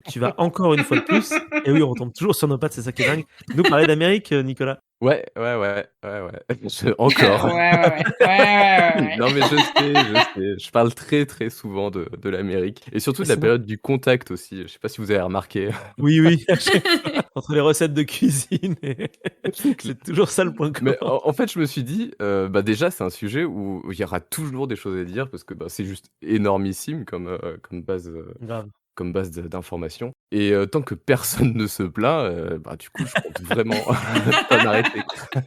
tu vas encore une fois de plus et oui, on retombe toujours sur nos pattes, c'est ça qui est dingue. Nous parler d'Amérique, Nicolas? Ouais, ouais, ouais, ouais, ouais. Ouais, Encore. ouais, ouais. Ouais, ouais, Non, ouais. mais je sais. Je parle très, très souvent de l'Amérique et surtout Ah, de la c'est bon. période du contact aussi. Je sais pas si vous avez remarqué. Oui, oui, à chaque fois, entre les recettes de cuisine et C'est clair. c'est toujours ça le point Mais commun. en fait, je me suis dit, bah, déjà, c'est un sujet où il y aura toujours des choses à dire parce que, bah, c'est juste énormissime Grave. comme base d'informations et tant que personne ne se plaint, bah, du coup, je compte vraiment pas m'arrêter, quoi.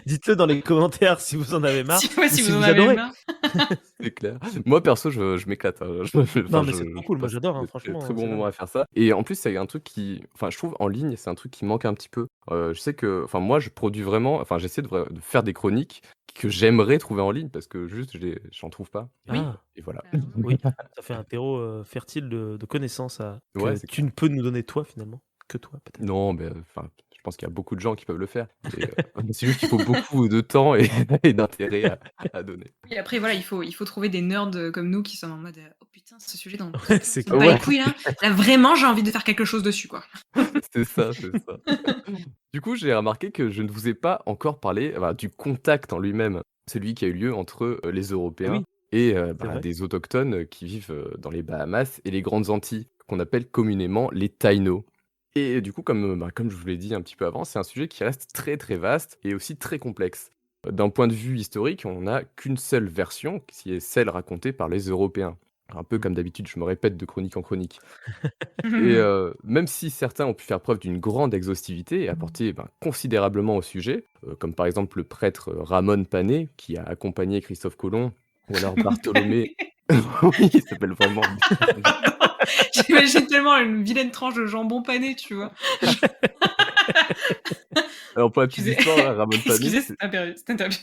Dites-le dans les commentaires si vous en avez marre ou Si si vous en vous avez adorez. marre. C'est clair. Moi, perso, je m'éclate, hein. Non, Enfin, mais c'est trop je cool, moi passe j'adore, hein, de très, très franchement, bons c'est moments dingue. à faire ça et en plus, c'est un truc qui enfin, je trouve en ligne, c'est un truc qui manque un petit peu. Je sais que enfin, moi, je produis vraiment enfin, j'essaie de faire des chroniques que j'aimerais trouver en ligne parce que juste j'en trouve pas Oui, et voilà. carrément. Oui, ça fait un terreau, fertile de connaissances Ouais, que c'est tu clair. ne peux nous donner toi finalement, que toi peut-être. Non, mais enfin, je pense qu'il y a beaucoup de gens qui peuvent le faire et c'est juste qu'il faut beaucoup de temps et et d'intérêt à donner. Oui, après voilà, il faut trouver des nerds, comme nous qui sommes en mode, «Oh putain, ce sujet dont Ouais, putain on c'est se bat clair. les Ouais, couilles là, là vraiment j'ai envie de faire quelque chose dessus quoi». c'est ça, c'est ça. Du coup, j'ai remarqué que je ne vous ai pas encore parlé, bah, du contact en lui-même, celui qui a eu lieu entre, les Eh Européens oui, et c'est bah, vrai. des autochtones, qui vivent, dans les Bahamas et les Grandes Antilles, qu'on appelle communément les Taïnos. Et du coup, comme je vous l'ai dit un petit peu avant, c'est un sujet qui reste très, très vaste et aussi très complexe. D'un point de vue historique, on n'a qu'une seule version, qui est celle racontée par les Européens. Un peu Mmh. comme d'habitude, je me répète de chronique en chronique. Et même si certains ont pu faire preuve d'une grande exhaustivité et apporter, ben, considérablement au sujet, comme par exemple le prêtre, Ramon Pané qui a accompagné Christophe Colomb ou alors Bartholomé oui, il s'appelle vraiment Pardon, j'imagine tellement une vilaine tranche de jambon pané, tu vois? alors pour la petite Excusez histoire, là, Ramon Pané, excusez cette interruption.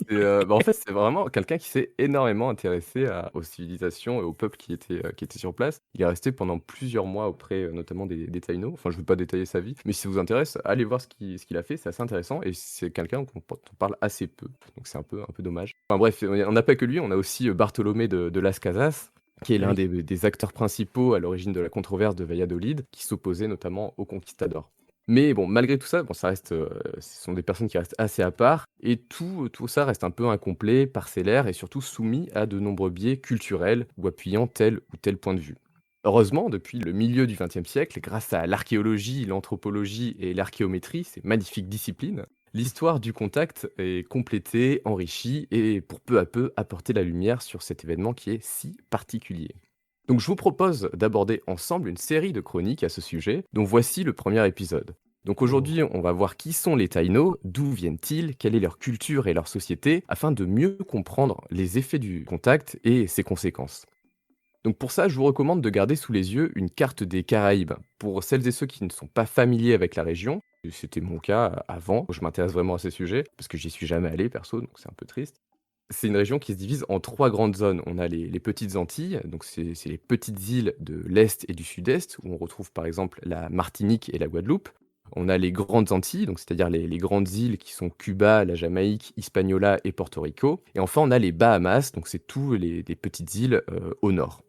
bah, en fait, c'est vraiment quelqu'un qui s'est énormément intéressé aux civilisations et aux peuples qui étaient sur place. Il est resté pendant plusieurs mois auprès, notamment des Taïnos. Enfin, je ne veux pas détailler sa vie, mais si ça vous intéresse, allez voir ce qu'il a fait, c'est assez intéressant et c'est quelqu'un dont on parle assez peu, donc c'est un peu dommage. Enfin bref, on n'a pas que lui, on a aussi, Bartholomé de Las Casas, qui est Eh l'un oui. des acteurs principaux à l'origine de la controverse de Valladolid, qui s'opposait notamment aux conquistadors. Mais bon, malgré tout ça, bon, ça reste, ce sont des personnes qui restent assez à part et tout ça reste un peu incomplet, parcellaire et surtout soumis à de nombreux biais culturels ou appuyant tel ou tel point de vue. Heureusement, depuis le milieu du XXe siècle, grâce à l'archéologie, l'anthropologie et l'archéométrie, ces magnifiques disciplines, l'histoire du contact est complétée, enrichie et pour peu à peu apporter la lumière sur cet événement qui est si particulier. Donc je vous propose d'aborder ensemble une série de chroniques à ce sujet, dont voici le premier épisode. Donc Oh. aujourd'hui, on va voir qui sont les Taïnos, d'où viennent-ils, quelle est leur culture et leur société, afin de mieux comprendre les effets du contact et ses conséquences. Donc pour ça, je vous recommande de garder sous les yeux une carte des Caraïbes. Pour celles et ceux qui ne sont pas familiers avec la région, et c'était mon cas avant, je m'intéresse vraiment à ces sujets, parce que j'y suis jamais allé perso, donc c'est un peu triste. C'est une région qui se divise en 3 grandes zones. On a les petites Antilles, donc c'est les petites îles de l'Est et du Sud-Est, où on retrouve par exemple la Martinique et la Guadeloupe. On a les grandes Antilles, donc c'est-à-dire les grandes îles qui sont Cuba, la Jamaïque, Hispaniola et Porto Rico. Et enfin, on a les Bahamas, donc c'est tous les petites îles au nord.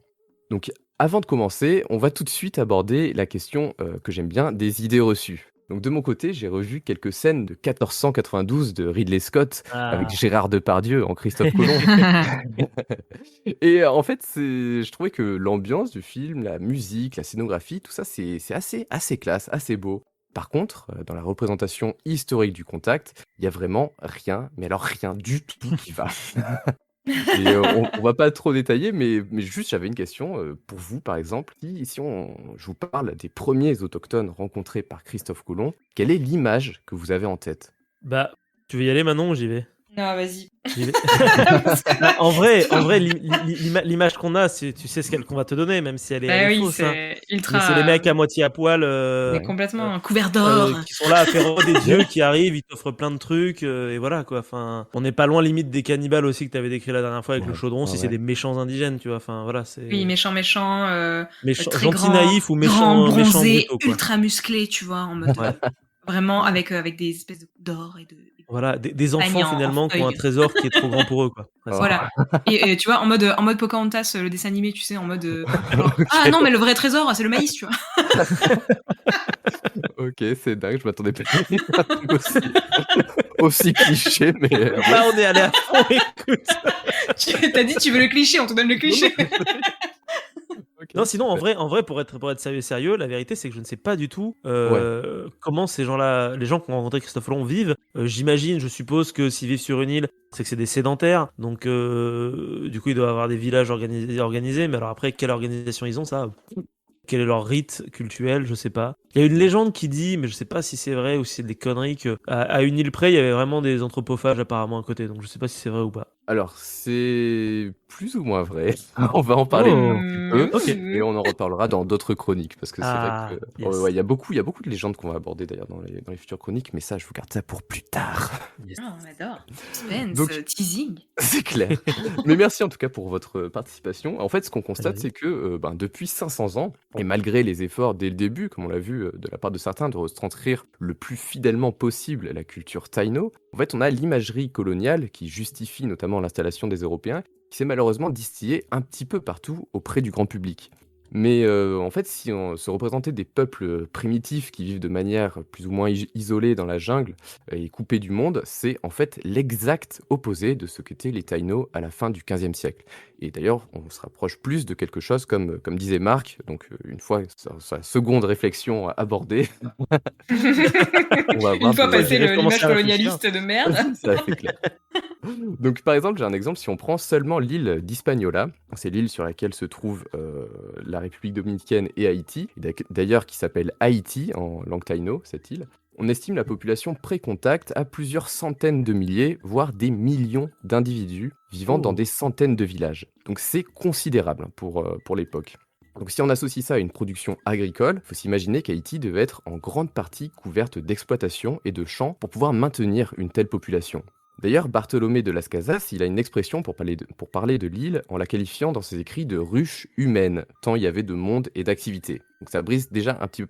Donc avant de commencer, on va tout de suite aborder la question que j'aime bien, des idées reçues. Donc de mon côté, j'ai revu quelques scènes de 1492 de Ridley Scott avec Ah. Gérard Depardieu en Christophe Colomb. Et en fait, je trouvais que l'ambiance du film, la musique, la scénographie, tout ça, c'est assez classe, assez beau. Par contre, dans la représentation historique du contact, il y a vraiment rien, mais alors rien du tout qui va. Et on va pas trop détailler, mais juste j'avais une question, pour vous par exemple. Si je vous parle des premiers autochtones rencontrés par Christophe Colomb, quelle est l'image que vous avez en tête? Bah, tu veux y aller maintenant ou j'y vais? Non, vas-y. J'y vais. Parce que Bah, en vrai attends. l'image qu'on a, c'est tu sais ce qu'on va te donner, même si elle Bah est oui, fausse, hein. c'est Mais c'est les ultra, mecs à moitié à poil, mais Ouais. complètement, un couvert d'or. qui sont là à faire des dieux, qui arrivent, ils t'offrent plein de trucs, et voilà quoi. Enfin, on n'est pas loin limite des cannibales aussi que t'avais décrit la dernière fois avec le Ouais, chaudron, ouais, si c'est ouais. des méchants indigènes, tu vois. Enfin voilà, Oui, c'est méchant, méchant, très gentils grand, naïfs ou grand, méchants bronzé, brutaux quoi. ultra musclé, tu vois? En mode, Ouais. vraiment avec des espèces de d'or et de Voilà, des Tiny enfants en finalement qui ont un feuille. trésor qui est trop grand pour eux, quoi, presque. Oh, Voilà. Et tu vois, en mode Pocahontas, le dessin animé, tu sais, en mode, genre: «Ah OK, non, mais le vrai trésor, c'est le maïs», tu vois? OK, c'est dingue, je m'attendais pas à un truc aussi cliché, mais bon. Là, on est allé à fond, écoute. Tu as dit: «Tu veux le cliché», on te donne le Non, non, cliché. OK, Non, sinon, super. en vrai, pour être sérieux, la vérité, c'est que je ne sais pas du tout, Ouais. comment ces gens-là, les gens qui ont rencontré Christophe Colomb vivent. J'imagine, je suppose que s'ils vivent sur une île, c'est que c'est des sédentaires, donc du coup, ils doivent avoir des villages organisés, mais alors après, quelle organisation ils ont, ça, quel est leur rite cultuel, je sais pas. Il y a une légende qui dit, mais je sais pas si c'est vrai ou si c'est des conneries, que à une île près, il y avait vraiment des anthropophages apparemment à côté, donc je sais pas si c'est vrai ou pas. Alors, c'est plus ou moins vrai. On va en parler un Oh! petit peu OK. et on en reparlera dans d'autres chroniques parce que c'est vrai que Ah, ouais, yes. il y a beaucoup de légendes qu'on va aborder d'ailleurs dans les futures chroniques, mais ça, je vous garde ça pour plus tard. Yes. Ah, on adore. Suspense, Donc teasing. c'est clair. Mais merci en tout cas pour votre participation. En fait, ce qu'on constate, Allez-y. c'est que, depuis 500 ans et malgré les efforts dès le début, comme on l'a vu, de la part de certains, de retranscrire le plus fidèlement possible la culture taïno, en fait, on a l'imagerie coloniale qui justifie notamment l'installation des Européens, qui s'est malheureusement distillée un petit peu partout auprès du grand public. Mais, en fait, si on se représentait des peuples, primitifs qui vivent de manière plus ou moins isolée dans la jungle et coupés du monde, c'est en fait l'exact opposé de ce qu'étaient les Taïnos à la fin du XVe siècle. Et d'ailleurs, on se rapproche plus de quelque chose comme disait Marc, donc, une fois sa seconde réflexion abordée, on va Une avoir fois Une fois que des passé j'aurai commencé l'image à réfléchir. colonialiste de merde. ça, c'est clair. Donc, par exemple, j'ai un exemple, si on prend seulement l'île d'Hispaniola, c'est l'île sur laquelle se trouve la République dominicaine et Haïti, et d'ailleurs qui s'appelle Haïti en langue taïno, cette île, on estime la population pré-contact à plusieurs centaines de milliers, voire des millions d'individus vivant dans Oh! des centaines de villages. Donc c'est considérable hein, pour l'époque. Donc si on associe ça à une production agricole, il faut s'imaginer qu'Haïti devait être en grande partie couverte d'exploitation et de champs pour pouvoir maintenir une telle population. D'ailleurs, Bartholomé de Las Casas, il a une expression pour parler de l'île en la qualifiant dans ses écrits de ruche humaine, tant il y avait de monde et d'activité. Donc ça brise déjà un petit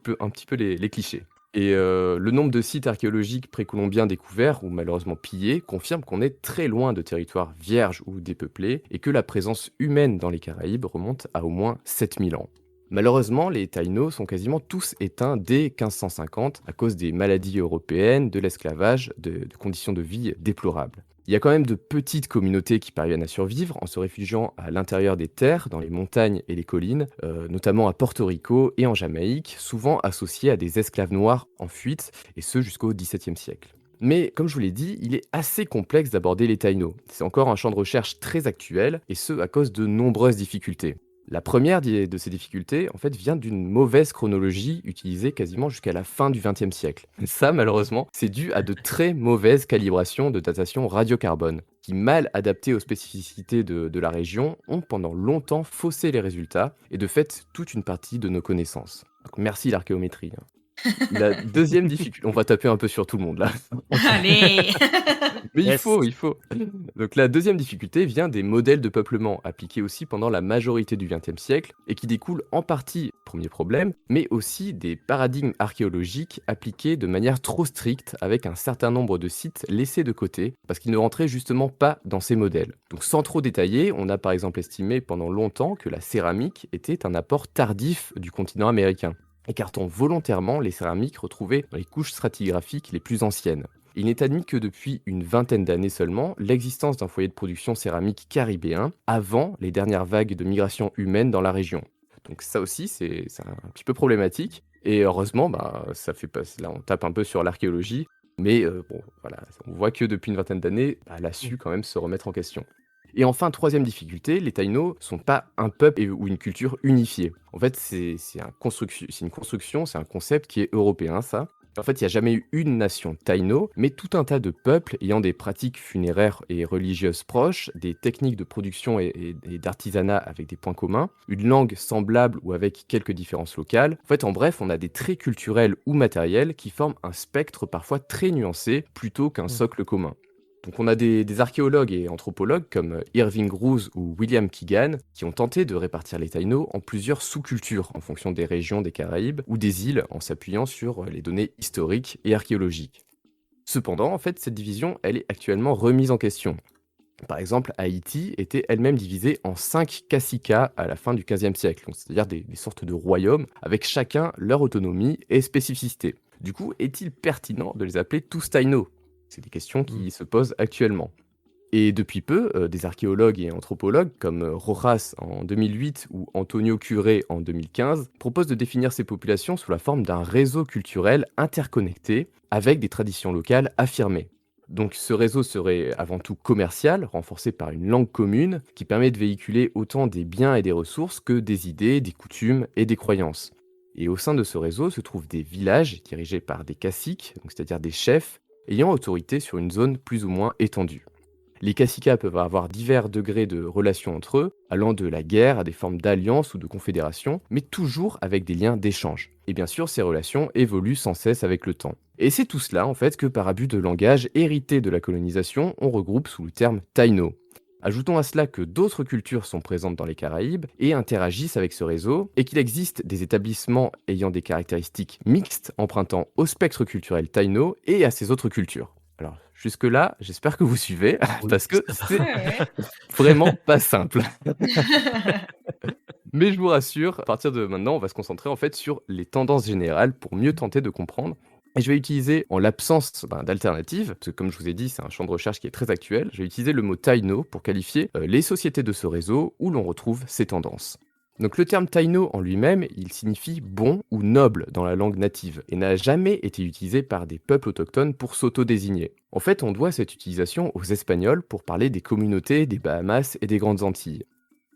peu les clichés. Et le nombre de sites archéologiques précolombiens découverts ou malheureusement pillés confirme qu'on est très loin de territoires vierges ou dépeuplés et que la présence humaine dans les Caraïbes remonte à au moins 7000 ans. Malheureusement, les Taïnos sont quasiment tous éteints dès 1550 à cause des maladies européennes, de l'esclavage, de conditions de vie déplorables. Il y a quand même de petites communautés qui parviennent à survivre en se réfugiant à l'intérieur des terres, dans les montagnes et les collines, notamment à Porto Rico et en Jamaïque, souvent associées à des esclaves noirs en fuite, et ce jusqu'au XVIIe siècle. Mais comme je vous l'ai dit, il est assez complexe d'aborder les Taïnos. C'est encore un champ de recherche très actuel, et ce à cause de nombreuses difficultés. La première de ces difficultés, en fait, vient d'une mauvaise chronologie utilisée quasiment jusqu'à la fin du XXe siècle. Ça, malheureusement, c'est dû à de très mauvaises calibrations de datation radiocarbone, qui, mal adaptées aux spécificités de la région, ont pendant longtemps faussé les résultats et de fait toute une partie de nos connaissances. Donc merci l'archéométrie. Hein. La deuxième difficulté, on va taper un peu sur tout le monde là. Allez. Mais Yes. il faut. Donc la deuxième difficulté vient des modèles de peuplement appliqués aussi pendant la majorité du XXe siècle et qui découlent en partie, premier problème, mais aussi des paradigmes archéologiques appliqués de manière trop stricte avec un certain nombre de sites laissés de côté parce qu'ils ne rentraient justement pas dans ces modèles. Donc sans trop détailler, on a par exemple estimé pendant longtemps que la céramique était un apport tardif du continent américain, écartant volontairement les céramiques retrouvées dans les couches stratigraphiques les plus anciennes. Il n'est admis que depuis une vingtaine d'années seulement l'existence d'un foyer de production céramique caribéen avant les dernières vagues de migration humaine dans la région. Donc ça aussi, c'est un petit peu problématique. Et heureusement, ça fait pas, là on tape un peu sur l'archéologie, mais bon, voilà, on voit que depuis une vingtaine d'années, elle a su quand même se remettre en question. Et enfin, troisième difficulté, les Taïnos sont pas un peuple ou une culture unifiée. En fait, c'est une construction, c'est un concept qui est européen, ça. En fait, il n'y a jamais eu une nation taïno, mais tout un tas de peuples ayant des pratiques funéraires et religieuses proches, des techniques de production et d'artisanat avec des points communs, une langue semblable ou avec quelques différences locales. En fait, en bref, on a des traits culturels ou matériels qui forment un spectre parfois très nuancé plutôt qu'un Mmh. socle commun. Donc on a des archéologues et anthropologues comme Irving Roose ou William Keegan qui ont tenté de répartir les Taïnos en plusieurs sous-cultures en fonction des régions des Caraïbes ou des îles en s'appuyant sur les données historiques et archéologiques. Cependant, en fait, cette division, elle est actuellement remise en question. Par exemple, Haïti était elle-même divisée en 5 caciquats à la fin du XVe siècle, donc c'est-à-dire des sortes de royaumes avec chacun leur autonomie et spécificité. Du coup, est-il pertinent de les appeler tous Taïno? C'est des questions Mm. qui se posent actuellement. Et depuis peu, des archéologues et anthropologues comme Rojas en 2008 ou Antonio Curé en 2015 proposent de définir ces populations sous la forme d'un réseau culturel interconnecté avec des traditions locales affirmées. Donc ce réseau serait avant tout commercial, renforcé par une langue commune qui permet de véhiculer autant des biens et des ressources que des idées, des coutumes et des croyances. Et au sein de ce réseau se trouvent des villages dirigés par des caciques, donc c'est-à-dire des chefs, ayant autorité sur une zone plus ou moins étendue. Les caciquats peuvent avoir divers degrés de relations entre eux, allant de la guerre à des formes d'alliance ou de confédération, mais toujours avec des liens d'échange. Et bien sûr, ces relations évoluent sans cesse avec le temps. Et c'est tout cela, en fait, que par abus de langage hérité de la colonisation, on regroupe sous le terme Taino. Ajoutons à cela que d'autres cultures sont présentes dans les Caraïbes et interagissent avec ce réseau, et qu'il existe des établissements ayant des caractéristiques mixtes empruntant au spectre culturel taïno et à ces autres cultures. Alors, jusque-là, j'espère que vous suivez, Oui, parce que ça c'est Ouais, vraiment pas simple. ouais. Mais je vous rassure, à partir de maintenant, on va se concentrer en fait sur les tendances générales pour mieux tenter de comprendre. Et je vais utiliser, en l'absence d'alternatives, parce que comme je vous ai dit, c'est un champ de recherche qui est très actuel, je vais utiliser le mot Taino pour qualifier les sociétés de ce réseau où l'on retrouve ces tendances. Donc le terme Taino en lui-même, il signifie bon ou noble dans la langue native et n'a jamais été utilisé par des peuples autochtones pour s'auto-désigner. En fait, on doit cette utilisation aux Espagnols pour parler des communautés des Bahamas et des Grandes Antilles.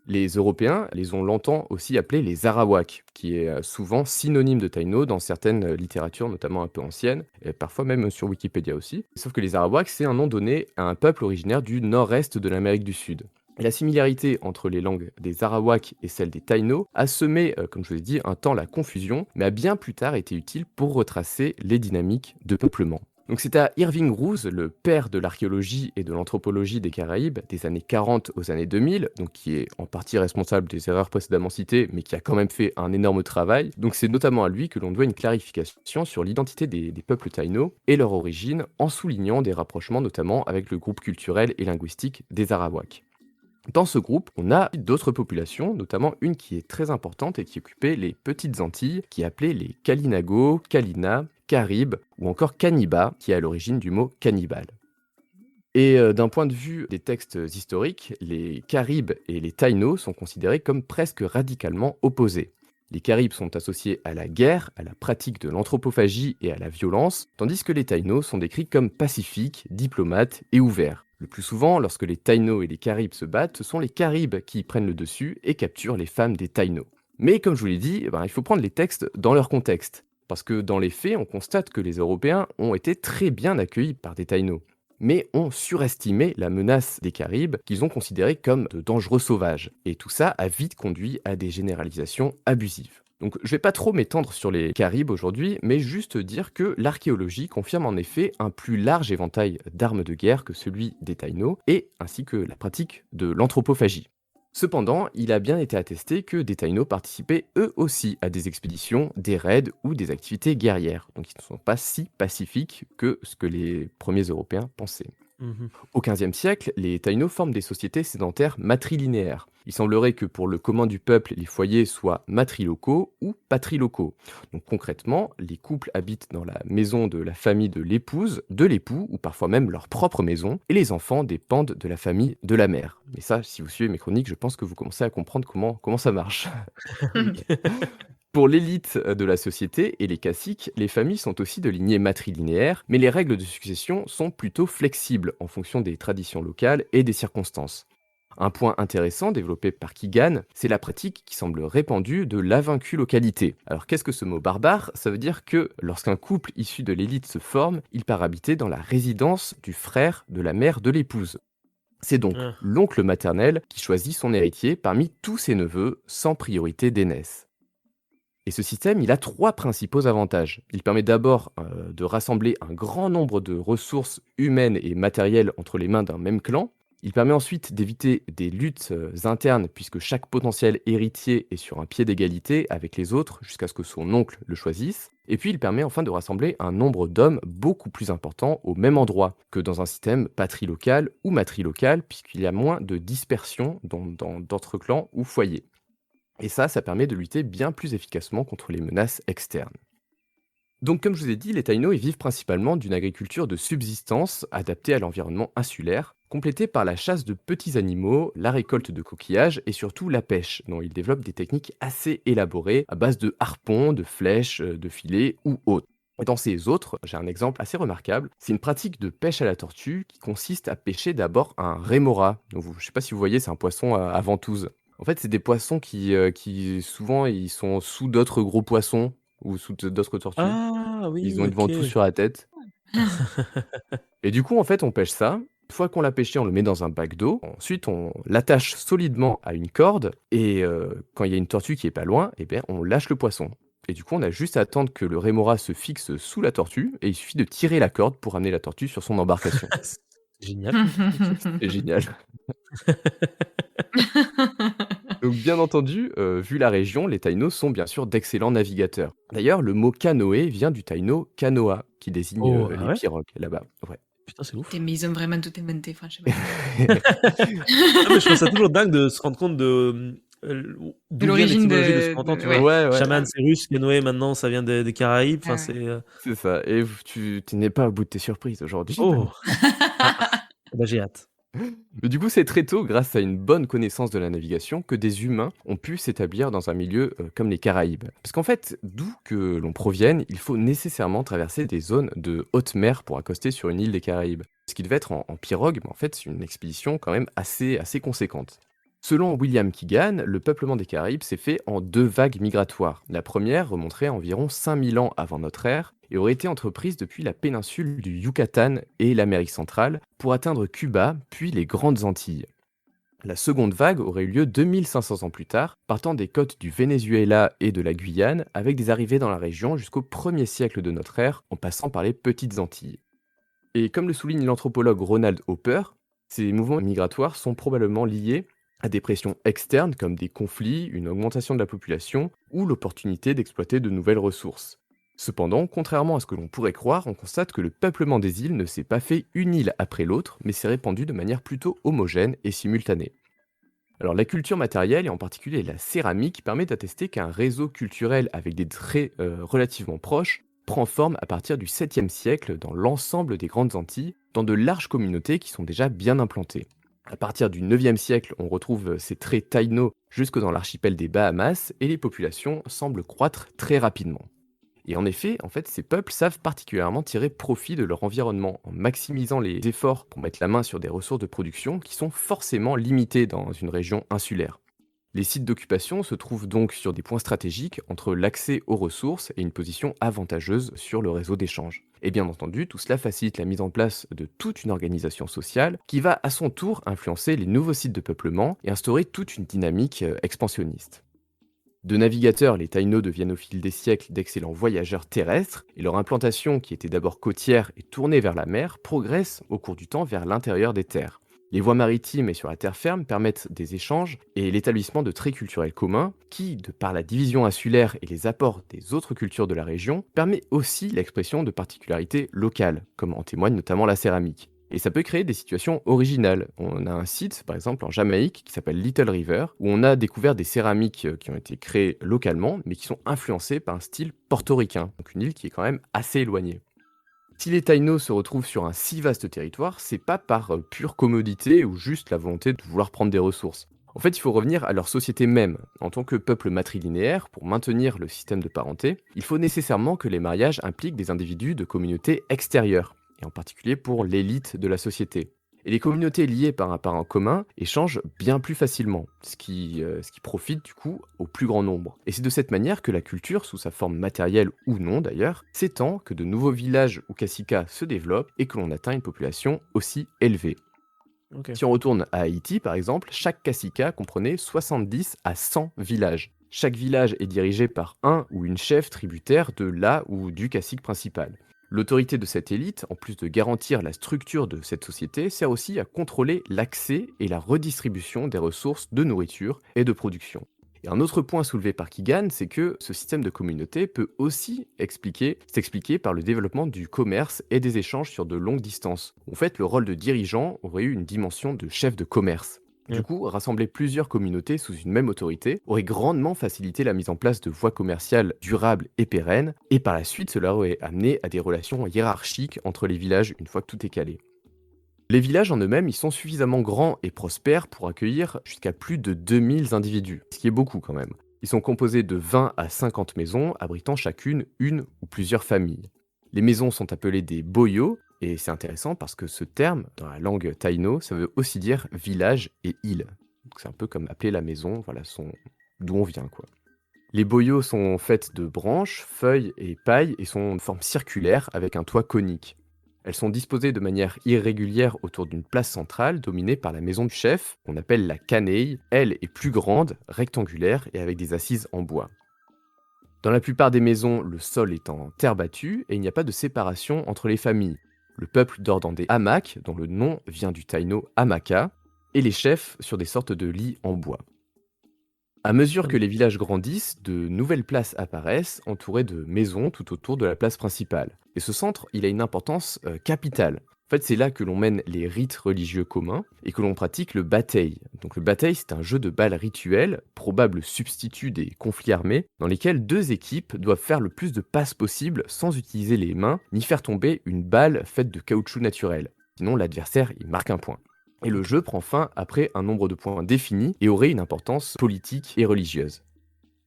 Les Européens les ont longtemps aussi appelés les Arawaks, qui est souvent synonyme de Taino dans certaines littératures, notamment un peu anciennes, et parfois même sur Wikipédia aussi. Sauf que les Arawaks, c'est un nom donné à un peuple originaire du nord-est de l'Amérique du Sud. Et la similarité entre les langues des Arawaks et celle des Taino a semé, comme je vous ai dit, un temps la confusion, mais a bien plus tard été utile pour retracer les dynamiques de peuplement. Donc c'est à Irving Roos, le père de l'archéologie et de l'anthropologie des Caraïbes, des années 40 aux années 2000, donc qui est en partie responsable des erreurs précédemment citées, mais qui a quand même fait un énorme travail. Donc c'est notamment à lui que l'on doit une clarification sur l'identité des peuples taïno et leur origine, en soulignant des rapprochements notamment avec le groupe culturel et linguistique des Arawaks. Dans ce groupe, on a d'autres populations, notamment une qui est très importante et qui occupait les petites Antilles, qui est appelée les Kalinago, Kalina, Caribes ou encore Caniba, qui est à l'origine du mot cannibale. Et d'un point de vue des textes historiques, les Caribes et les Taïnos sont considérés comme presque radicalement opposés. Les Caribes sont associés à la guerre, à la pratique de l'anthropophagie et à la violence, tandis que les Taïnos sont décrits comme pacifiques, diplomates et ouverts. Le plus souvent, lorsque les Taïnos et les Caribes se battent, ce sont les Caribes qui prennent le dessus et capturent les femmes des Taïnos. Mais comme je vous l'ai dit, il faut prendre les textes dans leur contexte. Parce que dans les faits, on constate que les Européens ont été très bien accueillis par des Taïnos, mais ont surestimé la menace des Caribes qu'ils ont considérée comme de dangereux sauvages. Et tout ça a vite conduit à des généralisations abusives. Donc je vais pas trop m'étendre sur les Caribes aujourd'hui, mais juste dire que l'archéologie confirme en effet un plus large éventail d'armes de guerre que celui des Taïnos, et ainsi que la pratique de l'anthropophagie. Cependant, il a bien été attesté que des Taïnos participaient eux aussi à des expéditions, des raids ou des activités guerrières, donc ils ne sont pas si pacifiques que ce que les premiers Européens pensaient. Mhm. Au XVe siècle, les Taïnos forment des sociétés sédentaires matrilinéaires. Il semblerait que pour le commun du peuple, les foyers soient matrilocaux ou patrilocaux. Donc concrètement, les couples habitent dans la maison de la famille de l'épouse, de l'époux, ou parfois même leur propre maison, et les enfants dépendent de la famille de la mère. Mais ça, si vous suivez mes chroniques, je pense que vous commencez à comprendre comment ça marche. Oui. Pour l'élite de la société et les caciques, les familles sont aussi de lignée matrilinéaire, mais les règles de succession sont plutôt flexibles en fonction des traditions locales et des circonstances. Un point intéressant développé par Keegan, c'est la pratique qui semble répandue de l'avinculocalité. Alors qu'est-ce que ce mot barbare? Ça veut dire que lorsqu'un couple issu de l'élite se forme, il part habiter dans la résidence du frère de la mère de l'épouse. C'est donc Ah. l'oncle maternel qui choisit son héritier parmi tous ses neveux sans priorité d'aînesse. Et ce système, il a trois principaux avantages. Il permet d'abord de rassembler un grand nombre de ressources humaines et matérielles entre les mains d'un même clan. Il permet ensuite d'éviter des luttes internes puisque chaque potentiel héritier est sur un pied d'égalité avec les autres jusqu'à ce que son oncle le choisisse. Et puis il permet enfin de rassembler un nombre d'hommes beaucoup plus important au même endroit que dans un système patrilocal ou matrilocal puisqu'il y a moins de dispersion d'entre clans ou foyers. Et ça permet de lutter bien plus efficacement contre les menaces externes. Donc, comme je vous ai dit, les Taïnos ils vivent principalement d'une agriculture de subsistance adaptée à l'environnement insulaire, complétée par la chasse de petits animaux, la récolte de coquillages et surtout la pêche, dont ils développent des techniques assez élaborées à base de harpons, de flèches, de filets ou autres. Et dans ces autres, j'ai un exemple assez remarquable, c'est une pratique de pêche à la tortue qui consiste à pêcher d'abord un rémora. Donc, je ne sais pas si vous voyez, c'est un poisson à ventouse. En fait, c'est des poissons qui souvent, ils sont sous d'autres gros poissons ou sous d'autres tortues. Ah Ils oui, ont une OK. ventouse sur la tête. Et du coup, en fait, on pêche ça. Une fois qu'on l'a pêché, on le met dans un bac d'eau. Ensuite, on l'attache solidement à une corde. Et quand il y a une tortue qui est pas loin, eh bien, on lâche le poisson. Et du coup, on a juste à attendre que le rémora se fixe sous la tortue. Et il suffit de tirer la corde pour amener la tortue sur son embarcation. C'est génial. C'est génial. Donc bien entendu, vu la région, les Taïnos sont bien sûr d'excellents navigateurs. D'ailleurs, le mot canoë vient du taïno canoa, qui désigne Oh, ah les ouais? pirogues là-bas. Ouais. Putain, c'est ouf. Mais ils ont vraiment tout inventé, franchement. Non, mais je trouve ça toujours dingue de se rendre compte de, d'où vient l'origine l'étymologie de ce de qu'on entend, tu ouais. vois? Ouais, ouais, Chaman, c'est russe, canoë, maintenant, ça vient des Caraïbes. Ah Enfin, ouais. c'est, c'est ça. Et tu n'es pas au bout de tes surprises aujourd'hui. Oh! Ah! Bah, j'ai hâte. Mais du coup, c'est très tôt, grâce à une bonne connaissance de la navigation, que des humains ont pu s'établir dans un milieu comme les Caraïbes. Parce qu'en fait, d'où que l'on provienne, il faut nécessairement traverser des zones de haute mer pour accoster sur une île des Caraïbes. Ce qui devait être en pirogue, mais en fait, c'est une expédition quand même assez conséquente. Selon William Keegan, le peuplement des Caraïbes s'est fait en 2 vagues migratoires. La première remonterait à environ 5000 ans avant notre ère et aurait été entreprise depuis la péninsule du Yucatan et l'Amérique centrale pour atteindre Cuba, puis les Grandes Antilles. La seconde vague aurait eu lieu 2500 ans plus tard, partant des côtes du Venezuela et de la Guyane, avec des arrivées dans la région jusqu'au 1er siècle de notre ère, en passant par les Petites Antilles. Et comme le souligne l'anthropologue Ronald Hopper, ces mouvements migratoires sont probablement liés à des pressions externes comme des conflits, une augmentation de la population ou l'opportunité d'exploiter de nouvelles ressources. Cependant, contrairement à ce que l'on pourrait croire, on constate que le peuplement des îles ne s'est pas fait une île après l'autre, mais s'est répandu de manière plutôt homogène et simultanée. Alors la culture matérielle, et en particulier la céramique, permet d'attester qu'un réseau culturel avec des traits relativement proches prend forme à partir du 7e siècle dans l'ensemble des Grandes Antilles, dans de larges communautés qui sont déjà bien implantées. À partir du 9e siècle, on retrouve ces traits taïnos jusque dans l'archipel des Bahamas, et les populations semblent croître très rapidement. Et en effet, ces peuples savent particulièrement tirer profit de leur environnement en maximisant les efforts pour mettre la main sur des ressources de production qui sont forcément limitées dans une région insulaire. Les sites d'occupation se trouvent donc sur des points stratégiques entre l'accès aux ressources et une position avantageuse sur le réseau d'échange. Et bien entendu, tout cela facilite la mise en place de toute une organisation sociale qui va à son tour influencer les nouveaux sites de peuplement et instaurer toute une dynamique expansionniste. De navigateurs, les Taïnos deviennent au fil des siècles d'excellents voyageurs terrestres, et leur implantation, qui était d'abord côtière et tournée vers la mer, progresse au cours du temps vers l'intérieur des terres. Les voies maritimes et sur la terre ferme permettent des échanges et l'établissement de traits culturels communs qui, de par la division insulaire et les apports des autres cultures de la région, permet aussi l'expression de particularités locales, comme en témoigne notamment la céramique. Et ça peut créer des situations originales. On a un site, par exemple en Jamaïque, qui s'appelle Little River, où on a découvert des céramiques qui ont été créées localement, mais qui sont influencées par un style portoricain, donc une île qui est quand même assez éloignée. Si les Taïnos se retrouvent sur un si vaste territoire, c'est pas par pure commodité ou juste la volonté de vouloir prendre des ressources. En fait, il faut revenir à leur société même. En tant que peuple matrilinéaire, pour maintenir le système de parenté, il faut nécessairement que les mariages impliquent des individus de communautés extérieures, et en particulier pour l'élite de la société. Et les communautés liées par un parent commun échangent bien plus facilement, ce qui profite du coup au plus grand nombre. Et c'est de cette manière que la culture, sous sa forme matérielle ou non d'ailleurs, s'étend, que de nouveaux villages ou caciquas se développent et que l'on atteint une population aussi élevée. Ok. Si on retourne à Haïti par exemple, chaque cacica comprenait 70 à 100 villages. Chaque village est dirigé par un ou une chef tributaire de la ou du cacique principal. L'autorité de cette élite, en plus de garantir la structure de cette société, sert aussi à contrôler l'accès et la redistribution des ressources de nourriture et de production. Et un autre point soulevé par Keegan, c'est que ce système de communauté peut aussi s'expliquer par le développement du commerce et des échanges sur de longues distances. En fait, le rôle de dirigeant aurait eu une dimension de chef de commerce. Du Mm. coup, rassembler plusieurs communautés sous une même autorité aurait grandement facilité la mise en place de voies commerciales durables et pérennes, et par la suite, cela aurait amené à des relations hiérarchiques entre les villages une fois que tout est calé. Les villages en eux-mêmes, ils sont suffisamment grands et prospères pour accueillir jusqu'à plus de 2000 individus, ce qui est beaucoup quand même. Ils sont composés de 20 à 50 maisons, abritant chacune une ou plusieurs familles. Les maisons sont appelées des boyos, et c'est intéressant parce que ce terme, dans la langue taïno, ça veut aussi dire village et île. Donc c'est un peu comme appeler la maison, voilà d'où on vient quoi. Les boyaux sont faits de branches, feuilles et paille et sont de forme circulaire avec un toit conique. Elles sont disposées de manière irrégulière autour d'une place centrale dominée par la maison du chef, qu'on appelle la canei. Elle est plus grande, rectangulaire et avec des assises en bois. Dans la plupart des maisons, le sol est en terre battue et il n'y a pas de séparation entre les familles. Le peuple dort dans des hamacs, dont le nom vient du taïno hamaka, et les chefs sur des sortes de lits en bois. À mesure que les villages grandissent, de nouvelles places apparaissent, entourées de maisons tout autour de la place principale. Et ce centre, il a une importance capitale. En fait, c'est là que l'on mène les rites religieux communs et que l'on pratique le bataille. Donc le bataille, c'est un jeu de balles rituel, probable substitut des conflits armés, dans lesquels deux équipes doivent faire le plus de passes possible sans utiliser les mains, ni faire tomber une balle faite de caoutchouc naturel. Sinon, l'adversaire, il marque un point. Et le jeu prend fin après un nombre de points défini et aurait une importance politique et religieuse.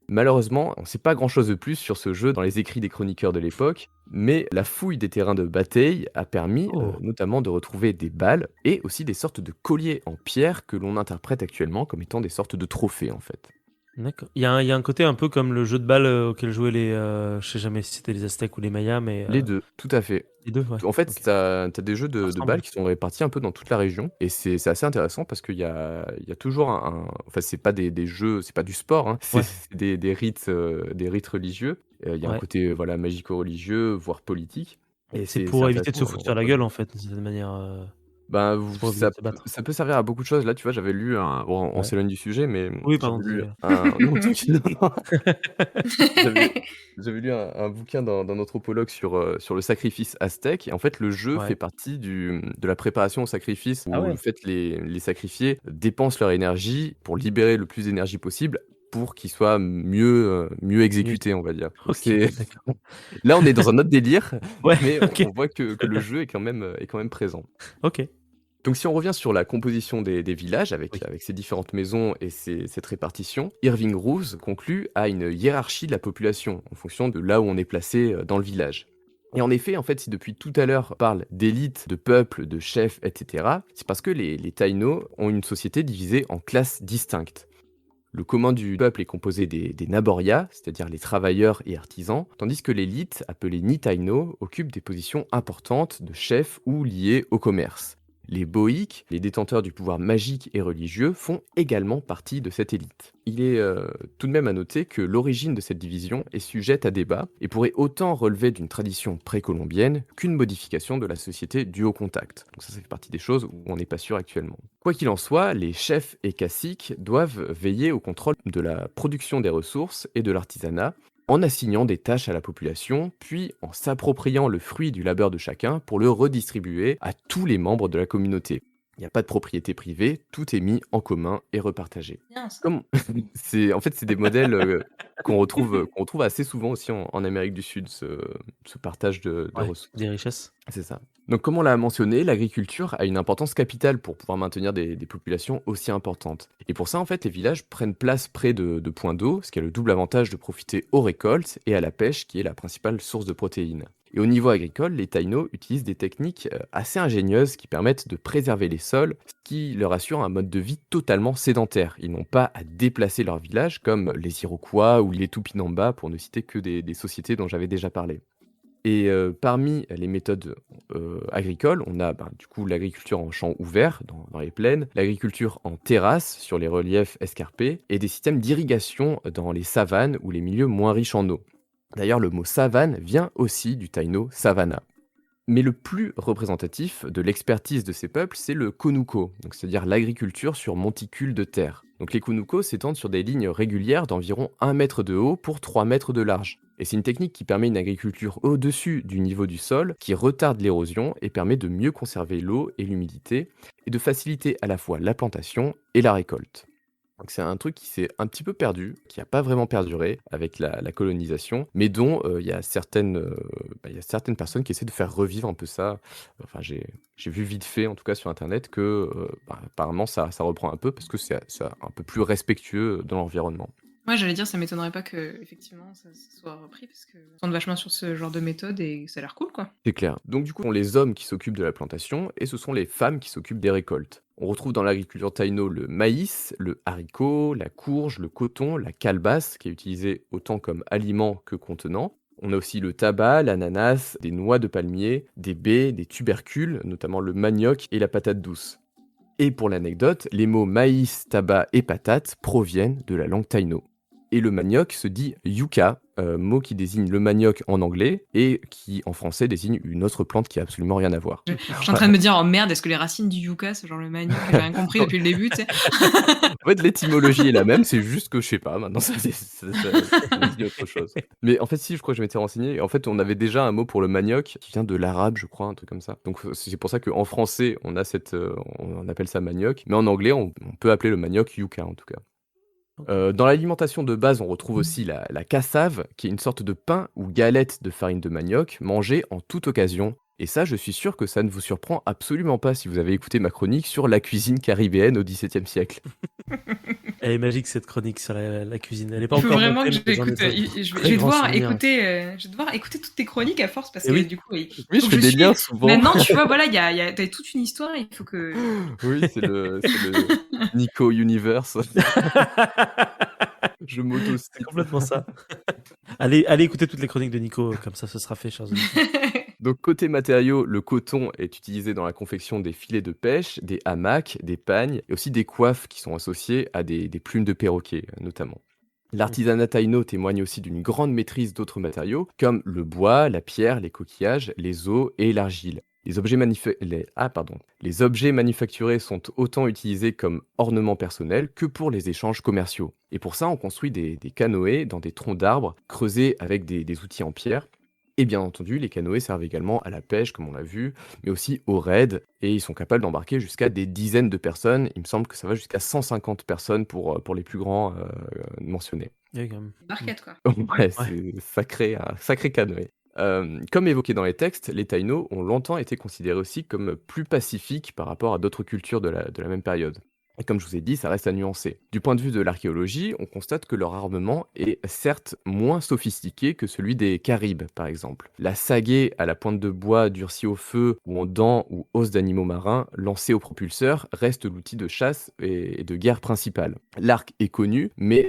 Malheureusement, on ne sait pas grand-chose de plus sur ce jeu dans les écrits des chroniqueurs de l'époque, mais la fouille des terrains de bataille a permis Oh, notamment de retrouver des balles et aussi des sortes de colliers en pierre que l'on interprète actuellement comme étant des sortes de trophées en fait. d'accord. Il y a un côté un peu comme le jeu de balle auquel jouaient je sais jamais si c'était les Aztèques ou les Mayas, mais Les deux, tout à fait. les deux, ouais. En fait, Ok. t'as des jeux Ça de ressemble. balles qui sont répartis un peu dans toute la région, et c'est assez intéressant parce qu'il y a toujours enfin, c'est pas des jeux, c'est pas du sport, hein, Ouais, c'est des rites religieux. Il y a un ouais. côté voilà, magico-religieux, voire politique, et C'est c'est pour éviter de intéressant se de foutre sur la retrouver. gueule en fait, d'une certaine manière. Ben, C'est pour éviter de se battre. ça peut servir à beaucoup de choses. Là, tu vois, j'avais lu bon, on Ouais. s'éloigne du sujet, mais Oui, pardon, j'avais lu désolé. un non, tranquille, non. J'avais j'avais lu un bouquin d'un anthropologue sur le sacrifice aztèque et en fait, le jeu fait Ouais. partie de la préparation au sacrifice Ah où, ouais. en fait, les sacrifiés dépensent leur énergie pour libérer le plus d'énergie possible pour qu'ils soient mieux Mieux. exécutés, on va dire. Donc Ok, c'est d'accord. là, on est dans un autre délire, Ouais, mais ok. on voit que le jeu est quand même présent. Ok. Donc si on revient sur la composition des villages Oui. avec ces différentes maisons et cette répartition, Irving Roos conclut à une hiérarchie de la population en fonction de là où on est placé dans le village. Et en effet, en fait, si depuis tout à l'heure on parle d'élite, de peuple, de chef, etc., c'est parce que les Taïnos ont une société divisée en classes distinctes. Le commun du peuple est composé des Naboria, c'est-à-dire les travailleurs et artisans, tandis que l'élite, appelée Nitaino, occupe des positions importantes de chef ou liées au commerce. Les Boïques, les détenteurs du pouvoir magique et religieux, font également partie de cette élite. Il est tout de même à noter que l'origine de cette division est sujette à débat et pourrait autant relever d'une tradition précolombienne qu'une modification de la société due au contact. Donc ça fait partie des choses où on n'est pas sûr actuellement. Quoi qu'il en soit, les chefs et caciques doivent veiller au contrôle de la production des ressources et de l'artisanat en assignant des tâches à la population, puis en s'appropriant le fruit du labeur de chacun pour le redistribuer à tous les membres de la communauté. Il n'y a pas de propriété privée, tout est mis en commun et repartagé. Bien ça. Comme en fait, c'est des modèles qu'on retrouve assez souvent aussi en Amérique du Sud, ce partage de Ouais. ressources. Des richesses. C'est ça. Donc, comme on l'a mentionné, l'agriculture a une importance capitale pour pouvoir maintenir des populations aussi importantes. Et pour ça, en fait, les villages prennent place près de points d'eau, ce qui a le double avantage de profiter aux récoltes et à la pêche, qui est la principale source de protéines. Et au niveau agricole, les Taïnos utilisent des techniques assez ingénieuses qui permettent de préserver les sols, ce qui leur assure un mode de vie totalement sédentaire. Ils n'ont pas à déplacer leur village comme les Iroquois ou les Tupinamba, pour ne citer que des sociétés dont j'avais déjà parlé. Et parmi les méthodes agricoles, on a du coup l'agriculture en champ ouvert dans les plaines, l'agriculture en terrasse sur les reliefs escarpés et des systèmes d'irrigation dans les savanes ou les milieux moins riches en eau. D'ailleurs, le mot savane vient aussi du taïno savana. Mais le plus représentatif de l'expertise de ces peuples, c'est le konuko, donc c'est-à-dire l'agriculture sur monticules de terre. Donc les konuko s'étendent sur des lignes régulières d'environ 1 mètre de haut pour 3 mètres de large. Et c'est une technique qui permet une agriculture au-dessus du niveau du sol, qui retarde l'érosion et permet de mieux conserver l'eau et l'humidité, et de faciliter à la fois la plantation et la récolte. Donc c'est un truc qui s'est un petit peu perdu, qui n'a pas vraiment perduré avec la colonisation, mais dont il y a certaines personnes qui essaient de faire revivre un peu ça. Enfin, j'ai vu vite fait, en tout cas sur Internet, que apparemment ça reprend un peu parce que c'est un peu plus respectueux de l'environnement. Ouais, j'allais dire, ça m'étonnerait pas que effectivement ça soit repris parce que on compte vachement sur ce genre de méthode et ça a l'air cool, quoi. C'est clair. Donc du coup, ce sont les hommes qui s'occupent de la plantation et ce sont les femmes qui s'occupent des récoltes. On retrouve dans l'agriculture taïno le maïs, le haricot, la courge, le coton, la calebasse, qui est utilisée autant comme aliment que contenant. On a aussi le tabac, l'ananas, des noix de palmier, des baies, des tubercules, notamment le manioc et la patate douce. Et pour l'anecdote, les mots maïs, tabac et patate proviennent de la langue taïno. Et le manioc se dit yucca, mot qui désigne le manioc en anglais et qui en français désigne une autre plante qui a absolument rien à voir. Je suis en train de me dire: «Oh merde, est-ce que les racines du yucca, c'est genre le manioc?» J'ai rien compris depuis le début, tu sais? En fait, l'étymologie est la même, c'est juste que je sais pas, maintenant ça me dit autre chose. Mais en fait, si, je crois que je m'étais renseigné. En fait, on avait déjà un mot pour le manioc qui vient de l'arabe, je crois, un truc comme ça. Donc c'est pour ça qu'en français, on a on appelle ça manioc, mais en anglais, on peut appeler le manioc yucca en tout cas. Dans l'alimentation de base, on retrouve aussi la cassave, qui est une sorte de pain ou galette de farine de manioc, mangée en toute occasion. Et ça, je suis sûr que ça ne vous surprend absolument pas si vous avez écouté ma chronique sur la cuisine caribéenne au XVIIe siècle. Elle est magique cette chronique sur la cuisine. Elle est pas Il faut encore vraiment montée, que mais j'en ai j'écoute, fait je très vais grand devoir souvenir. écouter toutes tes chroniques à force parce Et que oui. du coup, il Oui, faut je que fais je des liens suive. souvent. Maintenant, tu vois, voilà, tu as toute une histoire, il faut que Oui, c'est le Nico Universe. Je C'est m'auto-cite. complètement ça. Allez écouter toutes les chroniques de Nico, comme ça ce sera fait, chers auditeurs. Donc côté matériaux, le coton est utilisé dans la confection des filets de pêche, des hamacs, des pagnes et aussi des coiffes qui sont associées à des plumes de perroquet notamment. L'artisanat taïno témoigne aussi d'une grande maîtrise d'autres matériaux comme le bois, la pierre, les coquillages, les os et l'argile. Les objets manufacturés sont autant utilisés comme ornements personnels que pour les échanges commerciaux. Et pour ça, on construit des canoës dans des troncs d'arbres creusés avec des outils en pierre. Et bien entendu, les canoës servent également à la pêche, comme on l'a vu, mais aussi au raid, et ils sont capables d'embarquer jusqu'à des dizaines de personnes. Il me semble que ça va jusqu'à 150 personnes pour les plus grands mentionnés. Oui, quand même. barquette, quoi. Ouais, c'est sacré, un sacré canoë. Comme évoqué dans les textes, les Taïnos ont longtemps été considérés aussi comme plus pacifiques par rapport à d'autres cultures de la même période. Et comme je vous ai dit, ça reste à nuancer. Du point de vue de l'archéologie, on constate que leur armement est certes moins sophistiqué que celui des Caribes, par exemple. La sagaie à la pointe de bois durcie au feu ou en dents ou os d'animaux marins lancée au propulseur reste l'outil de chasse et de guerre principal. L'arc est connu, mais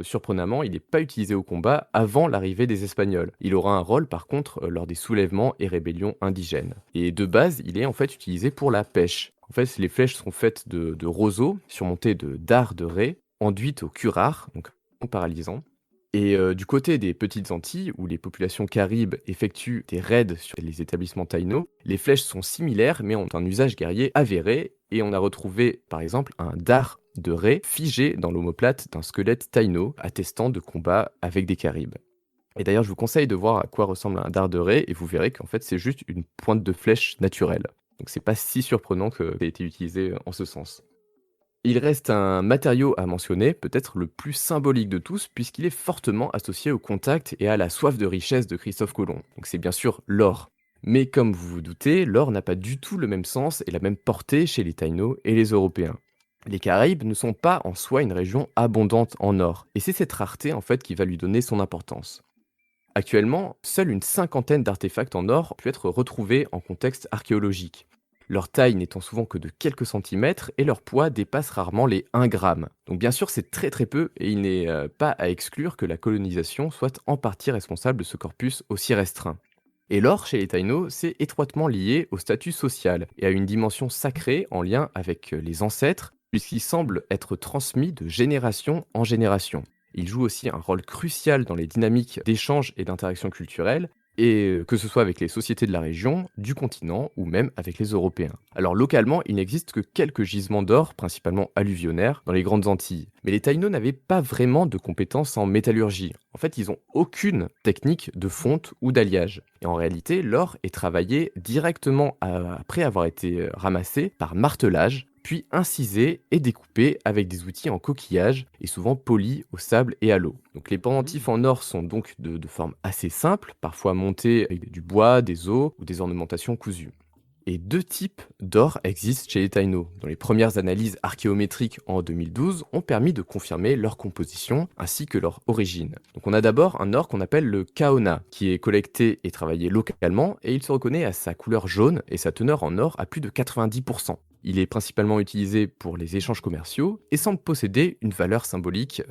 surprenamment, il n'est pas utilisé au combat avant l'arrivée des Espagnols. Il aura un rôle par contre lors des soulèvements et rébellions indigènes. Et de base, il est en fait utilisé pour la pêche. En fait, les flèches sont faites de roseaux surmontés de dards de raie, enduites au curare, donc paralysant. Et du côté des petites Antilles, où les populations caribes effectuent des raids sur les établissements taïnos, les flèches sont similaires mais ont un usage guerrier avéré, et on a retrouvé par exemple un dard de raie figé dans l'omoplate d'un squelette taïno, attestant de combats avec des caribes. Et d'ailleurs, je vous conseille de voir à quoi ressemble un dard de raie, et vous verrez qu'en fait c'est juste une pointe de flèche naturelle. Donc c'est pas si surprenant que ça ait été utilisé en ce sens. Il reste un matériau à mentionner, peut-être le plus symbolique de tous, puisqu'il est fortement associé au contact et à la soif de richesse de Christophe Colomb. Donc c'est bien sûr l'or. Mais comme vous vous doutez, l'or n'a pas du tout le même sens et la même portée chez les Taïnos et les Européens. Les Caraïbes ne sont pas en soi une région abondante en or, et c'est cette rareté en fait qui va lui donner son importance. Actuellement, seule une cinquantaine d'artefacts en or pu être retrouvés en contexte archéologique. Leur taille n'étant souvent que de quelques centimètres et leur poids dépasse rarement les 1 gramme. Donc bien sûr c'est très très peu et il n'est pas à exclure que la colonisation soit en partie responsable de ce corpus aussi restreint. Et l'or chez les Taïnos, c'est étroitement lié au statut social et à une dimension sacrée en lien avec les ancêtres, puisqu'il semble être transmis de génération en génération. Il joue aussi un rôle crucial dans les dynamiques d'échange et d'interaction culturelle, et que ce soit avec les sociétés de la région, du continent ou même avec les Européens. Alors localement, il n'existe que quelques gisements d'or, principalement alluvionnaires, dans les grandes Antilles. Mais les Taïnos n'avaient pas vraiment de compétences en métallurgie. En fait, ils n'ont aucune technique de fonte ou d'alliage. Et en réalité, l'or est travaillé directement après avoir été ramassé par martelage, puis incisé et découpé avec des outils en coquillage et souvent polis au sable et à l'eau. Donc les pendentifs en or sont donc de forme assez simple, parfois montés avec du bois, des os ou des ornementations cousues. Et deux types d'or existent chez les Taïnos, dont les premières analyses archéométriques en 2012 ont permis de confirmer leur composition ainsi que leur origine. Donc on a d'abord un or qu'on appelle le kaona, qui est collecté et travaillé localement, et il se reconnaît à sa couleur jaune et sa teneur en or à plus de 90%. Il est principalement utilisé pour les échanges commerciaux et semble posséder une valeur symbolique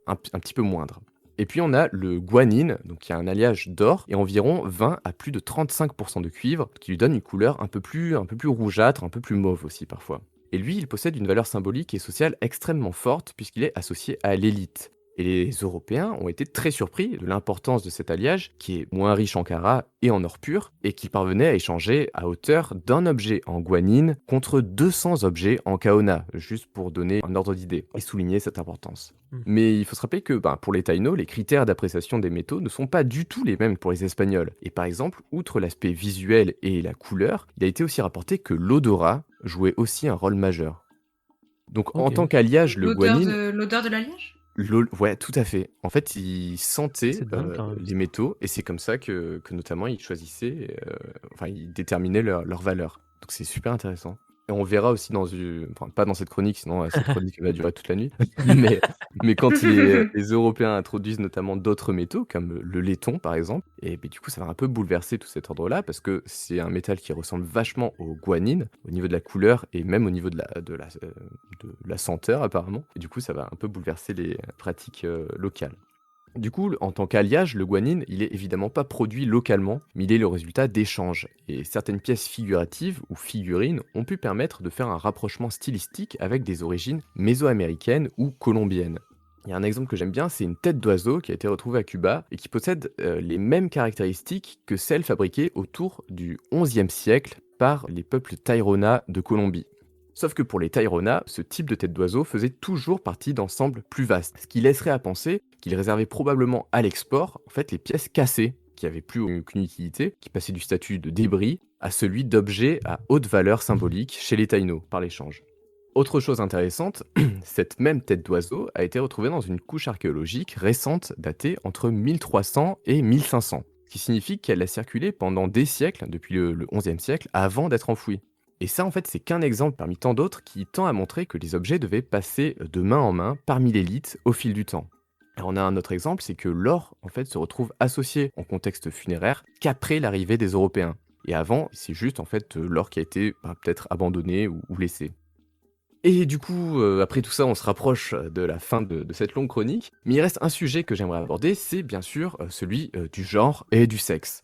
un petit peu moindre. Et puis on a le guanine, donc qui a un alliage d'or et environ 20 à plus de 35% de cuivre, qui lui donne une couleur un peu plus rougeâtre, un peu plus mauve aussi parfois. Et lui, il possède une valeur symbolique et sociale extrêmement forte puisqu'il est associé à l'élite. Et les Européens ont été très surpris de l'importance de cet alliage, qui est moins riche en carats et en or pur, et qui parvenait à échanger à hauteur d'un objet en guanine contre 200 objets en kaona, juste pour donner un ordre d'idée et souligner cette importance. Mais il faut se rappeler que pour les Taïnos, les critères d'appréciation des métaux ne sont pas du tout les mêmes pour les Espagnols. Et par exemple, outre l'aspect visuel et la couleur, il a été aussi rapporté que l'odorat jouait aussi un rôle majeur. Donc en Ok, tant qu'alliage, le guanine... L'odeur de l'alliage? Ouais, tout à fait. En fait, ils sentaient c'est dingue quand même. les métaux et c'est comme ça que notamment ils choisissaient, enfin ils déterminaient leur valeur. Donc c'est super intéressant. Et on verra aussi enfin pas dans cette chronique, sinon cette chronique va durer toute la nuit. Mais, mais quand les Européens introduisent notamment d'autres métaux, comme le laiton par exemple, et ben, du coup ça va un peu bouleverser tout cet ordre-là parce que c'est un métal qui ressemble vachement au guanine, au niveau de la couleur et même au niveau de la senteur apparemment. Et du coup ça va un peu bouleverser les pratiques locales. Du coup, en tant qu'alliage, le guanine, il est évidemment pas produit localement, mais il est le résultat d'échanges. Et certaines pièces figuratives ou figurines ont pu permettre de faire un rapprochement stylistique avec des origines mésoaméricaines ou colombiennes. Il y a un exemple que j'aime bien, c'est une tête d'oiseau qui a été retrouvée à Cuba et qui possède les mêmes caractéristiques que celles fabriquées autour du XIe siècle par les peuples Tairona de Colombie. Sauf que pour les Tairona, ce type de tête d'oiseau faisait toujours partie d'ensembles plus vastes, ce qui laisserait à penser qu'ils réservaient probablement à l'export en fait les pièces cassées, qui n'avaient plus aucune utilité, qui passaient du statut de débris à celui d'objets à haute valeur symbolique chez les Taïnos par l'échange. Autre chose intéressante, cette même tête d'oiseau a été retrouvée dans une couche archéologique récente datée entre 1300 et 1500, ce qui signifie qu'elle a circulé pendant des siècles, depuis le XIe siècle, avant d'être enfouie. Et ça, en fait, c'est qu'un exemple parmi tant d'autres qui tend à montrer que les objets devaient passer de main en main parmi l'élite au fil du temps. Et on a un autre exemple, c'est que l'or, en fait, se retrouve associé en contexte funéraire qu'après l'arrivée des Européens. Et avant, c'est juste, en fait, l'or qui a été peut-être abandonné ou laissé. Et du coup, après tout ça, on se rapproche de la fin de cette longue chronique. Mais il reste un sujet que j'aimerais aborder, c'est bien sûr celui du genre et du sexe.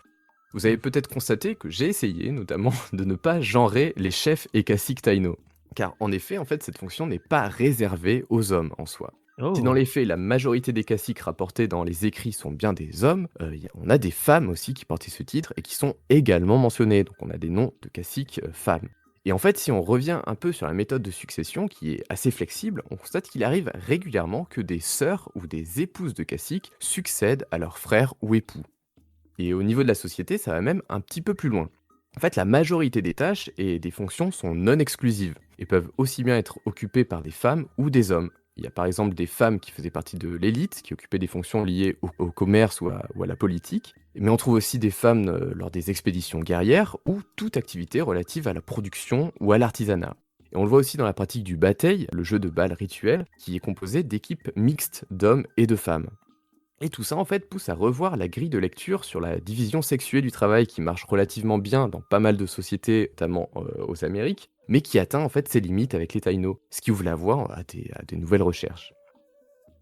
Vous avez peut-être constaté que j'ai essayé, notamment, de ne pas genrer les chefs et caciques taïnos. Car en effet, en fait, cette fonction n'est pas réservée aux hommes en soi. Si dans Oh, les faits, la majorité des caciques rapportés dans les écrits sont bien des hommes, on a des femmes aussi qui portaient ce titre et qui sont également mentionnées. Donc on a des noms de caciques femmes. Et en fait, si on revient un peu sur la méthode de succession, qui est assez flexible, on constate qu'il arrive régulièrement que des sœurs ou des épouses de caciques succèdent à leurs frères ou époux. Et au niveau de la société, ça va même un petit peu plus loin. En fait, la majorité des tâches et des fonctions sont non exclusives et peuvent aussi bien être occupées par des femmes ou des hommes. Il y a par exemple des femmes qui faisaient partie de l'élite, qui occupaient des fonctions liées au commerce ou à la politique. Mais on trouve aussi des femmes lors des expéditions guerrières ou toute activité relative à la production ou à l'artisanat. Et on le voit aussi dans la pratique du bataille, le jeu de bal rituel, qui est composé d'équipes mixtes d'hommes et de femmes. Et tout ça, en fait, pousse à revoir la grille de lecture sur la division sexuée du travail qui marche relativement bien dans pas mal de sociétés, notamment aux Amériques, mais qui atteint en fait ses limites avec les Taïnos, ce qui ouvre la voie à des nouvelles recherches.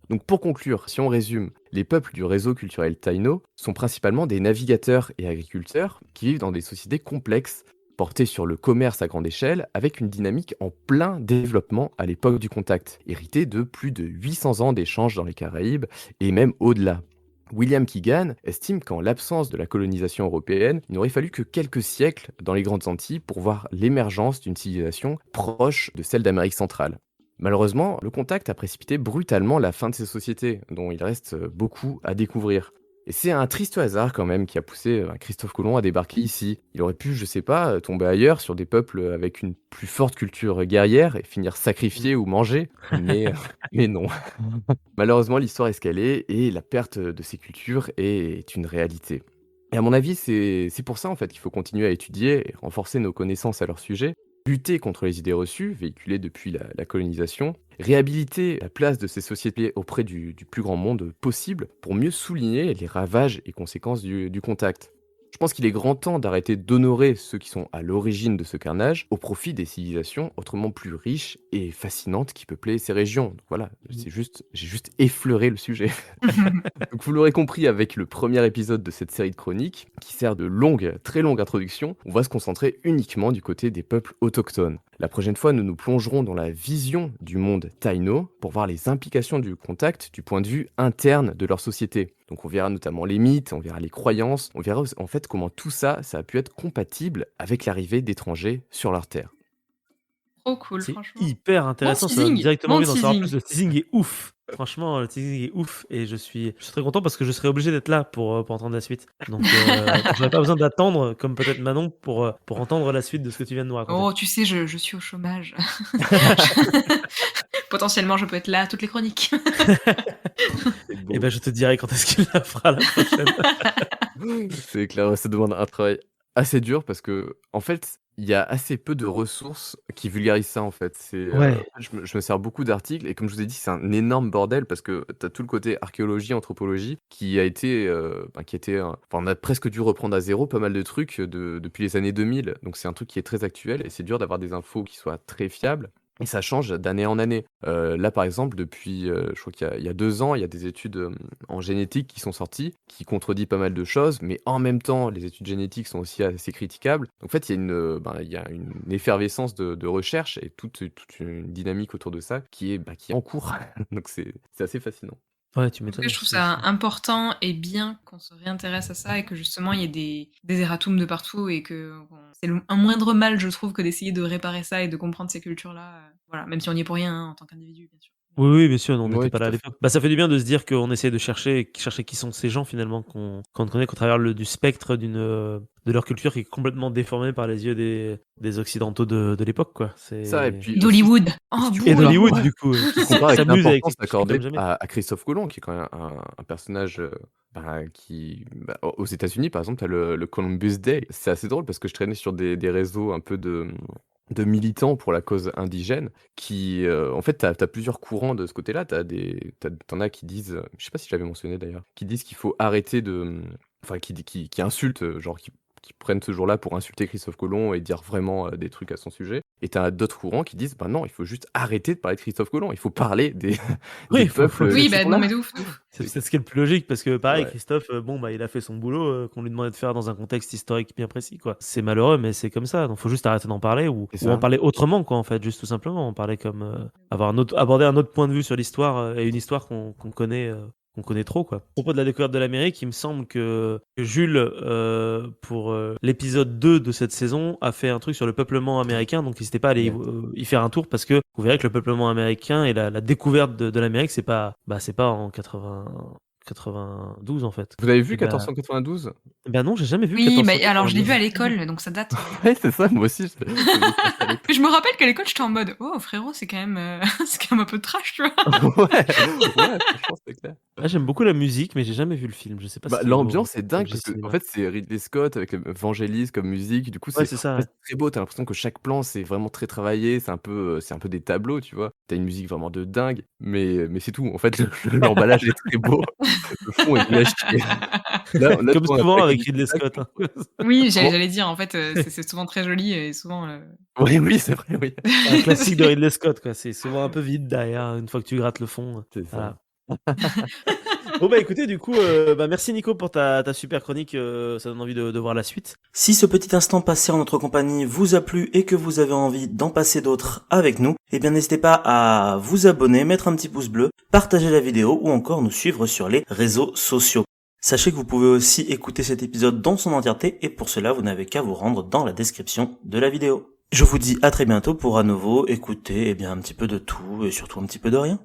Donc pour conclure, si on résume, les peuples du réseau culturel taïno sont principalement des navigateurs et agriculteurs qui vivent dans des sociétés complexes, portées sur le commerce à grande échelle, avec une dynamique en plein développement à l'époque du contact, héritée de plus de 800 ans d'échanges dans les Caraïbes et même au-delà. William Keegan estime qu'en l'absence de la colonisation européenne, il n'aurait fallu que quelques siècles dans les grandes Antilles pour voir l'émergence d'une civilisation proche de celle d'Amérique centrale. Malheureusement, le contact a précipité brutalement la fin de ces sociétés, dont il reste beaucoup à découvrir. Et c'est un triste hasard quand même qui a poussé Christophe Colomb à débarquer ici. Il aurait pu, je sais pas, tomber ailleurs sur des peuples avec une plus forte culture guerrière et finir sacrifié ou mangé, mais non. Malheureusement, l'histoire est ce qu'elle est et la perte de ces cultures est une réalité. Et à mon avis, c'est pour ça en fait qu'il faut continuer à étudier et renforcer nos connaissances à leur sujet, lutter contre les idées reçues véhiculées depuis la colonisation, réhabiliter la place de ces sociétés auprès du plus grand monde possible pour mieux souligner les ravages et conséquences du contact. Je pense qu'il est grand temps d'arrêter d'honorer ceux qui sont à l'origine de ce carnage au profit des civilisations autrement plus riches et fascinantes qui peuplaient ces régions. Donc voilà, j'ai juste effleuré le sujet. Donc vous l'aurez compris avec le premier épisode de cette série de chroniques, qui sert de très longue introduction, on va se concentrer uniquement du côté des peuples autochtones. La prochaine fois, nous nous plongerons dans la vision du monde Taino pour voir les implications du contact du point de vue interne de leur société. Donc on verra notamment les mythes, on verra les croyances, on verra en fait comment tout ça, ça a pu être compatible avec l'arrivée d'étrangers sur leur terre. Trop cool, C'est franchement. hyper intéressant, ça donne teasing, directement bon envie d'en savoir teasing. plus. Le teasing est ouf. Franchement, le teasing est ouf et je suis très content parce que je serai obligé d'être là pour entendre la suite. Donc, j'aurais pas besoin d'attendre, comme peut-être Manon, pour entendre la suite de ce que tu viens de nous raconter. Oh, tu sais, je suis au chômage. Potentiellement, je peux être là à toutes les chroniques. Et ben, je te dirai quand est-ce qu'il la fera la prochaine. C'est clair, ça demande un travail assez dur parce que, en fait, il y a assez peu de ressources qui vulgarisent ça, en fait. Ouais. Je me sers beaucoup d'articles et comme je vous ai dit, c'est un énorme bordel parce que tu as tout le côté archéologie, anthropologie qui a été, on a presque dû reprendre à zéro pas mal de trucs depuis les années 2000. Donc c'est un truc qui est très actuel et c'est dur d'avoir des infos qui soient très fiables. Et ça change d'année en année. Là, par exemple, depuis, je crois qu'il y a 2 ans, il y a des études en génétique qui sont sorties, qui contredisent pas mal de choses, mais en même temps, les études génétiques sont aussi assez critiquables. Donc, en fait, il y a une effervescence de recherche et toute une dynamique autour de ça qui est en cours. Donc, c'est assez fascinant. Ouais, tu En tout cas, m'étonnes. je trouve ça important et bien qu'on se réintéresse à ça et que justement il y ait des erratums de partout et c'est un moindre mal, je trouve, que d'essayer de réparer ça et de comprendre ces cultures-là, voilà, même si on y est pour rien, hein, en tant qu'individu, bien sûr. Oui, oui, bien sûr, non, on n'était Ouais, pas tout là à à fait. l'époque. Bah, ça fait du bien de se dire qu'on essaie de chercher qui sont ces gens finalement qu'on ne connaît qu'au travers du spectre de leur culture qui est complètement déformée par les yeux des occidentaux de l'époque, quoi. Ça et puis aussi D'Hollywood! Oh, si tu Et compares d'Hollywood, du coup, tu qui compares avec s'amuse avec l'importance quelque chose accordée comme jamais. à Christophe Colomb, qui est quand même un personnage, aux États-Unis, par exemple, tu as le Columbus Day. C'est assez drôle parce que je traînais sur des réseaux un peu de militants pour la cause indigène qui, en fait, tu as plusieurs courants de ce côté-là. Tu en as qui disent, je sais pas si je l'avais mentionné d'ailleurs, qui disent qu'il faut arrêter enfin qui insultent, genre qui prennent ce jour-là pour insulter Christophe Colomb et dire vraiment, des trucs à son sujet. Et tu as d'autres courants qui disent: «Bah non, il faut juste arrêter de parler de Christophe Colomb, il faut parler des Oui, des il faut peuples Oui, qui bah, sont non, là». mais de ouf, de ouf. c'est ce qui est le plus logique parce que pareil, Ouais, Christophe, bon, bah, il a fait son boulot, qu'on lui demandait de faire dans un contexte historique bien précis, quoi. C'est malheureux, mais c'est comme ça, donc faut juste arrêter d'en parler c'est ou en ça. parler autrement, quoi, en fait, juste tout simplement. En parler comme, aborder un autre point de vue sur l'histoire, et une histoire qu'on connaît trop, quoi. À propos de la découverte de l'Amérique, il me semble que Jules, pour l'épisode 2 de cette saison, a fait un truc sur le peuplement américain, donc n'hésitez pas à aller Yes. y faire un tour parce que vous verrez que le peuplement américain et la découverte de l'Amérique, c'est pas en 92 en fait. Vous avez vu Et bah, 1492? non, j'ai jamais vu Oui, mais alors je l'ai 1492. vu à l'école, donc ça date. Ouais, c'est ça, moi aussi, je l'ai vu passer à l'époque. Mais je me rappelle qu'à l'école, j'étais en mode: «Oh frérot, c'est quand même, c'est quand même un peu trash», tu vois? Ouais, franchement, c'est clair. Ah, j'aime beaucoup la musique, mais j'ai jamais vu le film. Je sais pas Bah, si c'est au l'ambiance est dingue parce MJ que en Cinéma. fait, c'est Ridley Scott avec, Vangelis comme musique. Du coup, Ouais, c'est ça, en fait, ouais. c'est très beau. Tu as l'impression que chaque plan, c'est vraiment très travaillé. C'est un peu des tableaux, tu vois? Tu as une musique vraiment de dingue, mais c'est tout. En fait, l'emballage est très beau. Le fond est nul à chier. Là, tu Comme vois, on a souvent pas avec gagné Ridley du tact. Scott, hein. Oui, Comment? j'allais dire, en fait, c'est souvent très joli et souvent, Oui, oui, c'est vrai, oui. C'est un classique de c'est Ridley Scott, quoi. C'est souvent un peu vide derrière, une fois que tu grattes le fond, C'est ça. voilà. Bon, bah, écoutez, du coup, bah, merci Nico pour ta super chronique, ça donne envie de voir la suite. Si ce petit instant passé en notre compagnie vous a plu et que vous avez envie d'en passer d'autres avec nous, eh bien n'hésitez pas à vous abonner, mettre un petit pouce bleu, partager la vidéo ou encore nous suivre sur les réseaux sociaux. Sachez que vous pouvez aussi écouter cet épisode dans son entièreté et pour cela vous n'avez qu'à vous rendre dans la description de la vidéo. Je vous dis à très bientôt pour à nouveau écouter un petit peu de tout et surtout un petit peu de rien.